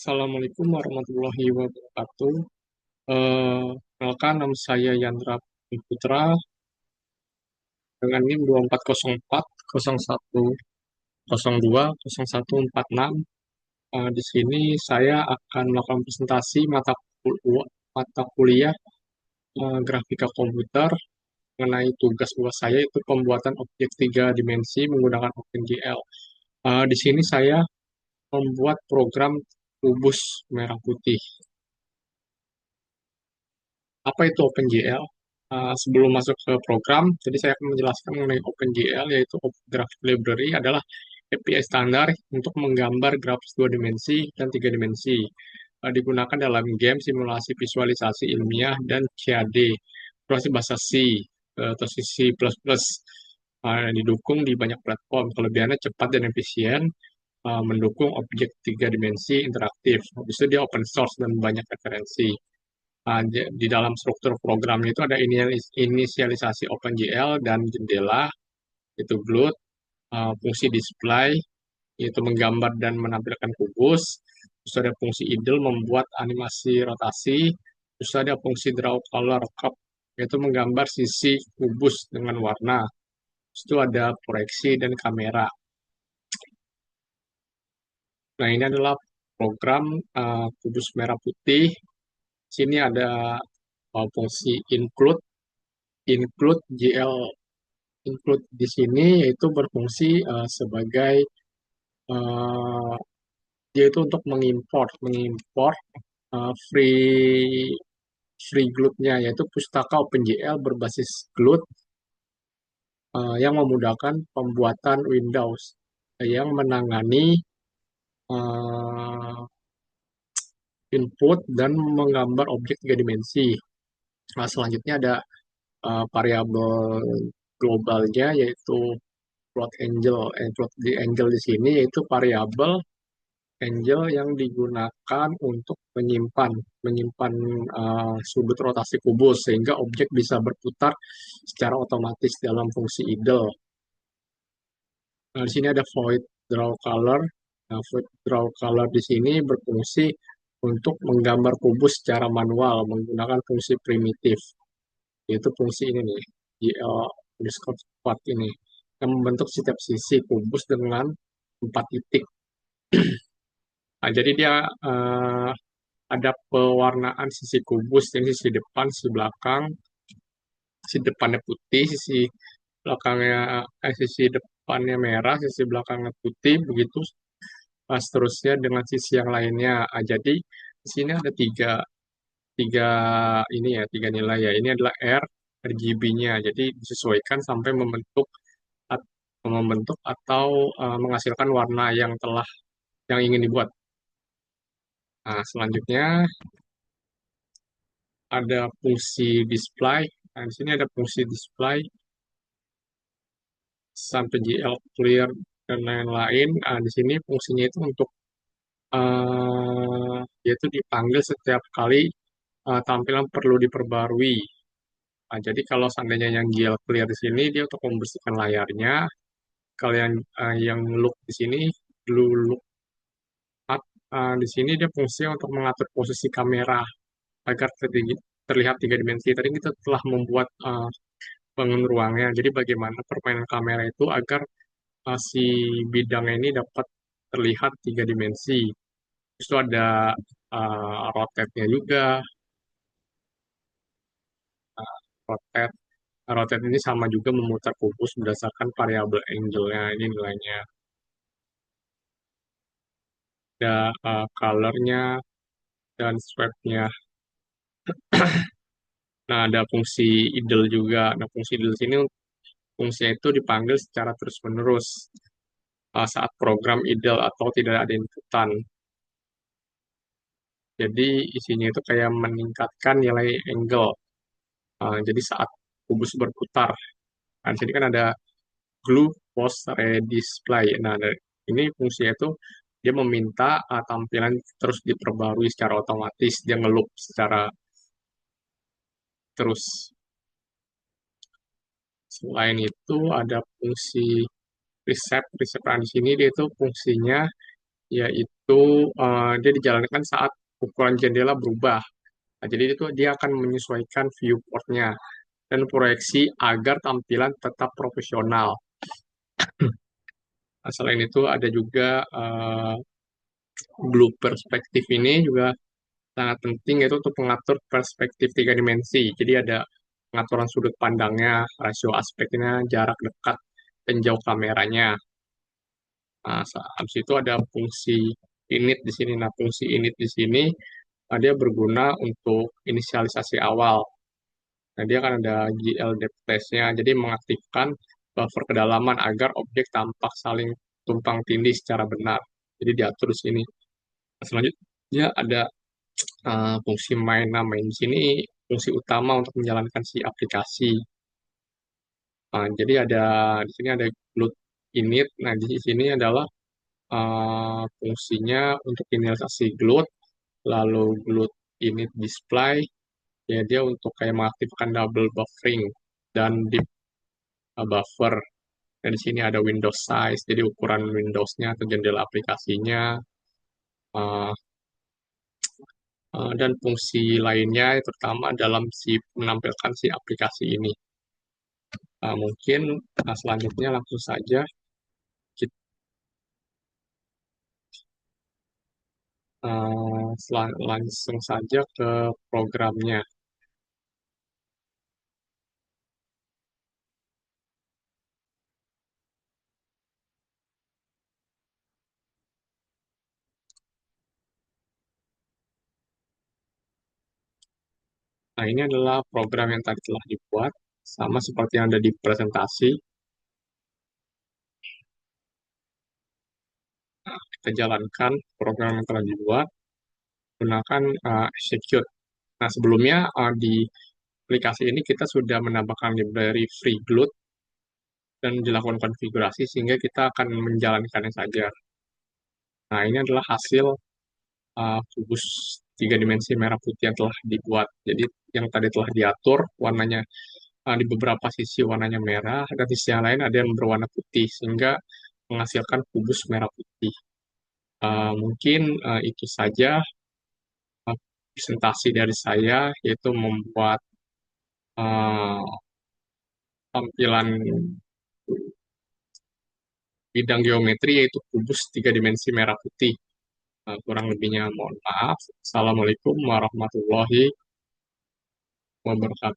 Assalamualaikum warahmatullahi wabarakatuh. Kenalkan nama saya Yandra Putra dengan NIM 2404 01 02 0146. Di sini saya akan melakukan presentasi mata kuliah grafika komputer mengenai tugas buat saya itu pembuatan objek tiga dimensi menggunakan OpenGL. Di sini saya membuat program kubus merah putih. Apa itu OpenGL? Sebelum masuk ke program, jadi saya akan menjelaskan mengenai OpenGL, yaitu Open Graphic Library adalah API standar untuk menggambar grafis dua dimensi dan tiga dimensi. Digunakan dalam game, simulasi visualisasi ilmiah, dan CAD, prosesi bahasa C atau C++. Didukung di banyak platform. Kelebihannya cepat dan efisien, mendukung objek tiga dimensi interaktif. Habis itu dia open source dan banyak referensi. Di dalam struktur programnya itu ada inisialisasi OpenGL dan jendela, itu GLUT, fungsi display, yaitu menggambar dan menampilkan kubus, terus ada fungsi idle membuat animasi rotasi, terus ada fungsi draw color curve, yaitu menggambar sisi kubus dengan warna, terus itu ada proyeksi dan kamera. Nah, ini adalah program kubus merah putih. Sini ada fungsi include, include GL include di sini yaitu berfungsi sebagai uh, yaitu untuk mengimport mengimport free free GLUT-nya, yaitu pustaka OpenGL berbasis GLUT yang memudahkan pembuatan Windows yang menangani uh, input dan menggambar objek tiga dimensi. Selanjutnya ada variabel globalnya, yaitu float angel. Float di angel di sini yaitu variabel angel yang digunakan untuk menyimpan sudut rotasi kubus sehingga objek bisa berputar secara otomatis dalam fungsi idle. Nah, di sini ada void draw color. Nah, void draw color di sini berfungsi untuk menggambar kubus secara manual menggunakan fungsi primitif, yaitu fungsi ini nih, GL underscore spot ini, yang membentuk setiap sisi kubus dengan 4 titik. Nah, jadi dia eh, ada pewarnaan sisi kubus, yang sisi depan, sisi belakang, sisi depannya putih, sisi belakangnya sisi depannya merah, sisi belakangnya putih, begitu seterusnya dengan sisi yang lainnya. Jadi di sini ada tiga tiga ini ya, tiga nilai ya. Ini adalah RGB-nya. Jadi disesuaikan sampai membentuk atau menghasilkan warna yang ingin dibuat. Nah, selanjutnya ada fungsi display. Nah, di sini ada fungsi display sampai GL clear dan lain-lain. Nah, di sini fungsinya itu untuk yaitu dipanggil setiap kali tampilan perlu diperbarui. Nah, jadi kalau seandainya yang GL clear di sini dia untuk membersihkan layarnya. Kalau yang look di sini blue look up, di sini dia fungsinya untuk mengatur posisi kamera agar terlihat tiga dimensi. Tadi kita telah membuat bangun ruangnya. Jadi bagaimana permainan kamera itu agar si bidangnya ini dapat terlihat tiga dimensi. Terus itu ada rotate-nya juga. Uh, rotate. Rotate ini sama juga memutar kubus berdasarkan variabel angle-nya. Ini nilainya. Ada color-nya dan swipe-nya. Nah, ada fungsi idle juga. Nah, fungsi idle sini fungsinya itu dipanggil secara terus-menerus saat program idle atau tidak ada inputan. Jadi isinya itu kayak meningkatkan nilai angle. Jadi saat kubus berputar. Nah, di sini kan ada glue post redisplay. Nah, ini fungsinya itu dia meminta tampilan terus diperbarui secara otomatis. Dia ngeloop secara terus. Selain itu ada fungsi preset. Preset di sini dia itu fungsinya yaitu dia dijalankan saat ukuran jendela berubah. Nah, jadi itu dia akan menyesuaikan viewportnya dan proyeksi agar tampilan tetap profesional. Nah, selain itu ada juga blue perspektif ini juga sangat penting yaitu untuk mengatur perspektif tiga dimensi. Jadi ada pengaturan sudut pandangnya, rasio aspeknya, jarak dekat dan jauh kameranya. Nah, habis itu ada fungsi init di sini. Nah, fungsi init di sini dia berguna untuk inisialisasi awal. Nah, dia akan ada GL depth test-nya, jadi mengaktifkan buffer kedalaman agar objek tampak saling tumpang tindih secara benar. Jadi diatur di sini. Nah, selanjutnya ada fungsi main. Nah, main di sini fungsi utama untuk menjalankan si aplikasi. Nah, jadi ada di sini ada GLUT init. Nah, di sini adalah fungsinya untuk inisialisasi GLUT, lalu GLUT init display, ya dia untuk kayak mengaktifkan double buffering dan deep buffer. Dan di sini ada Windows size, jadi ukuran Windows-nya atau jendela aplikasinya, uh, dan fungsi lainnya, terutama dalam si menampilkan si aplikasi ini. Mungkin selanjutnya langsung saja kita langsung saja ke programnya. Nah, ini adalah program yang tadi telah dibuat, sama seperti yang ada di presentasi. Kita jalankan program yang telah dibuat, gunakan execute. Nah, sebelumnya di aplikasi ini kita sudah menambahkan library FreeGLUT dan dilakukan konfigurasi sehingga kita akan menjalankannya saja. Nah, ini adalah hasil kubus tiga dimensi merah putih yang telah dibuat. Jadi yang tadi telah diatur warnanya di beberapa sisi warnanya merah dan sisi yang lain ada yang berwarna putih sehingga menghasilkan kubus merah putih. Mungkin itu saja presentasi dari saya yaitu membuat uh, tampilan bidang geometri yaitu kubus tiga dimensi merah putih. Kurang lebihnya mohon maaf. Assalamualaikum warahmatullahi wabarakatuh.